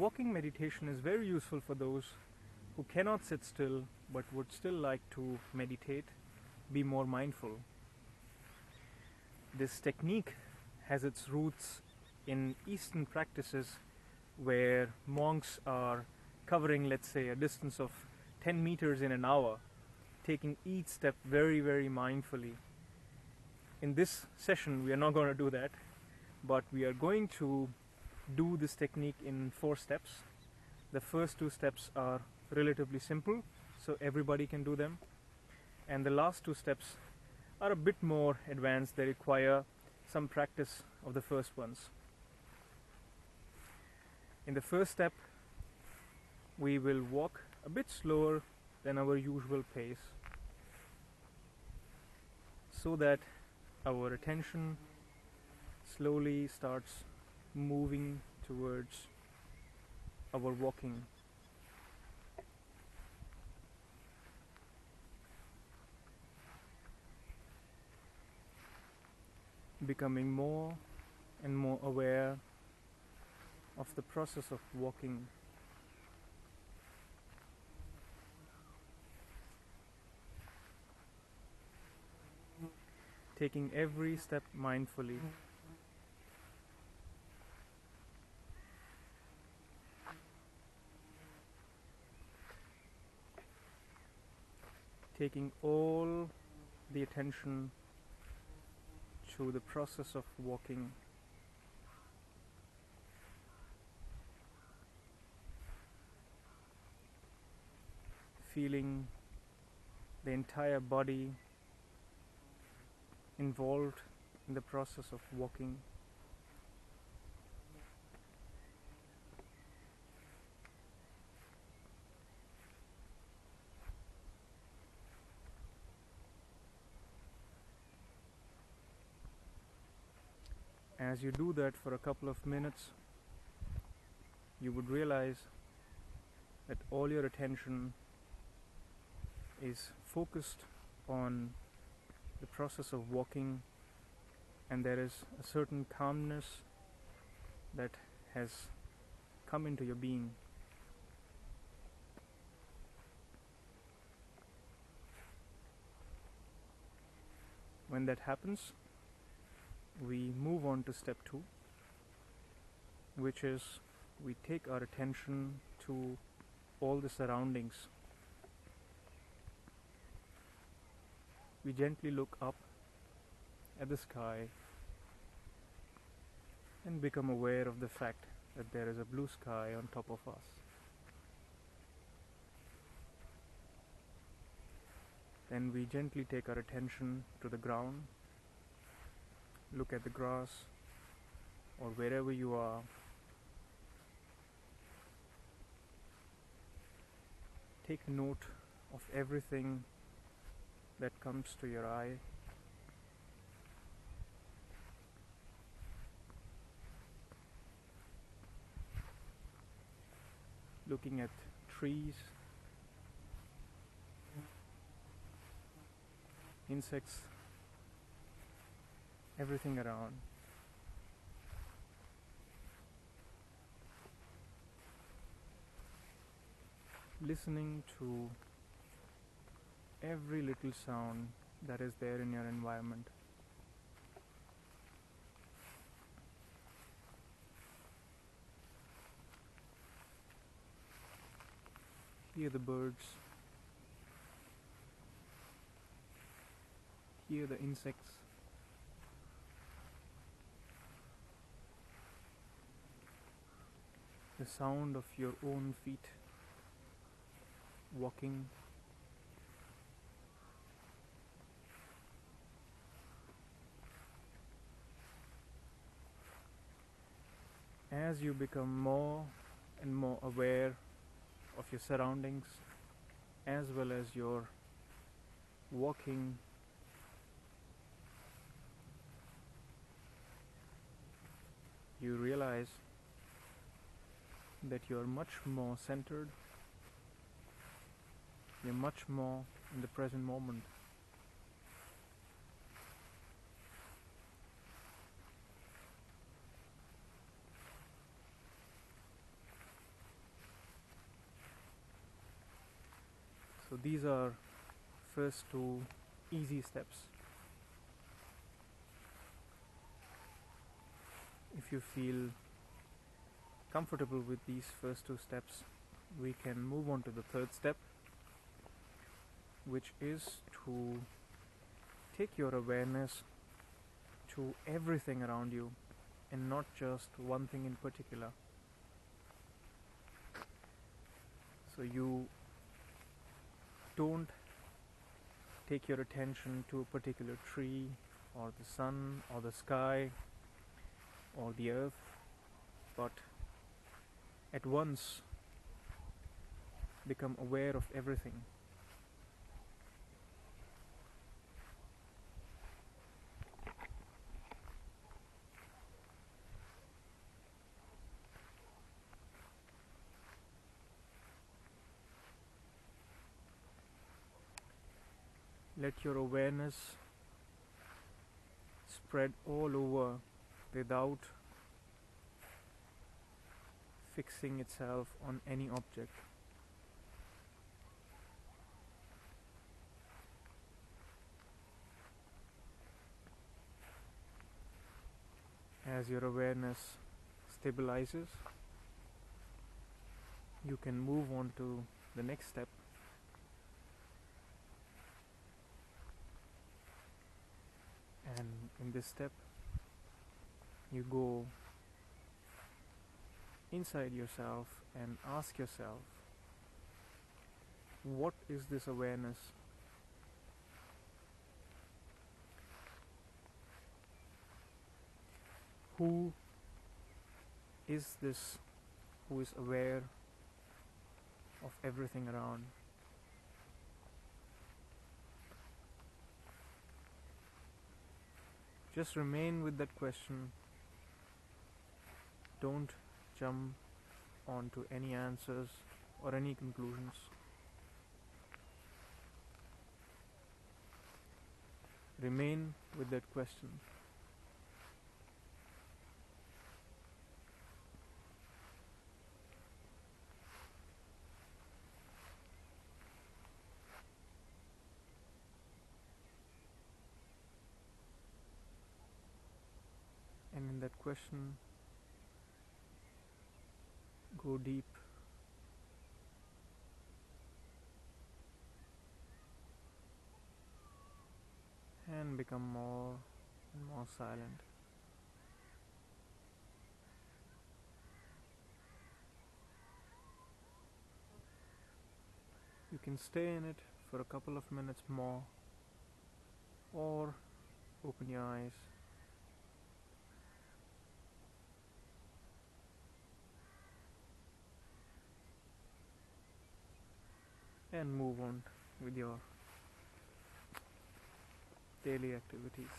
walking meditation is very useful for those who cannot sit still but would still like to meditate, be more mindful. This technique has its roots in Eastern practices where monks are covering, let's say, a distance of 10 meters in an hour, taking each step very, very mindfully. In this session, we are not going to do that, but we are going to do this technique in 4 steps. The first 2 steps are relatively simple, so everybody can do them. And the last 2 steps are a bit more advanced. They require some practice of the first ones. In the first step, we will walk a bit slower than our usual pace so that our attention slowly starts moving towards our walking. Becoming more and more aware of the process of walking. Taking every step mindfully. Taking all the attention to the process of walking. Feeling the entire body involved in the process of walking. As you do that for a couple of minutes, you would realize that all your attention is focused on the process of walking, and there is a certain calmness that has come into your being. When that happens, we move on to step 2, which is we take our attention to all the surroundings. We gently look up at the sky and become aware of the fact that there is a blue sky on top of us. Then we gently take our attention to the ground, look at the grass or wherever you are. Take note of everything that comes to your eye. Looking at trees, insects, everything around. Listening to every little sound that is there in your environment. Hear the birds, hear the insects, the sound of your own feet walking. As you become more and more aware of your surroundings as well as your walking, you realize that you are much more centered, you're much more in the present moment. So these are first two easy steps. If you feel comfortable with these first two steps, we can move on to the third step, which is to take your awareness to everything around you and not just one thing in particular. So you don't take your attention to a particular tree or the sun or the sky or the earth, but at once become aware of everything. Let your awareness spread all over without fixing itself on any object. As your awareness stabilizes, you can move on to the next step. And in this step, you go inside yourself and ask yourself, what is this awareness? Who is this who is aware of everything around? Just remain with that question. Don't jump onto any answers or any conclusions. Remain with that question. And in that question, go deep. And become more and more silent. You can stay in it for a couple of minutes more, or open your eyes and move on with your daily activities.